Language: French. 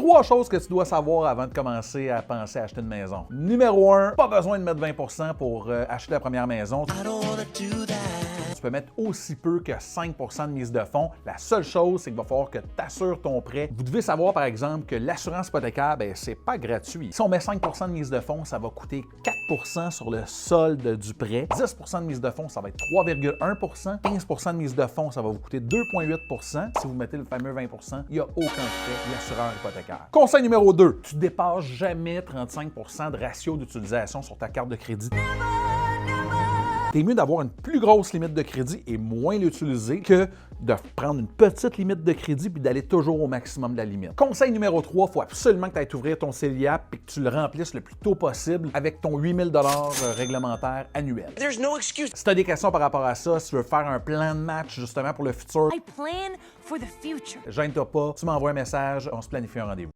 3 choses que tu dois savoir avant de commencer à penser à acheter une maison. Numéro 1, pas besoin de mettre 20% pour acheter la première maison. Tu peux mettre aussi peu que 5% de mise de fonds. La seule chose, c'est qu'il va falloir que tu assures ton prêt. Vous devez savoir, par exemple, que l'assurance hypothécaire, c'est pas gratuit. Si on met 5% de mise de fonds, ça va coûter 4% sur le solde du prêt. 10% de mise de fonds, ça va être 3,1%. 15% de mise de fonds, ça va vous coûter 2,8%. Si vous mettez le fameux 20%, il n'y a aucun frais de l'assureur hypothécaire. Conseil numéro 2, tu ne dépasses jamais 35% de ratio d'utilisation sur ta carte de crédit. C'est mieux d'avoir une plus grosse limite de crédit et moins l'utiliser que de prendre une petite limite de crédit puis d'aller toujours au maximum de la limite. Conseil numéro 3, il faut absolument que tu ailles ouvrir ton CELIAP et que tu le remplisses le plus tôt possible avec ton 8 000 $ réglementaire annuel. There's no excuse. Si tu as des questions par rapport à ça, si tu veux faire un plan de match justement pour le futur, I plan for the future. gêne-toi pas, tu m'envoies un message, on se planifie un rendez-vous.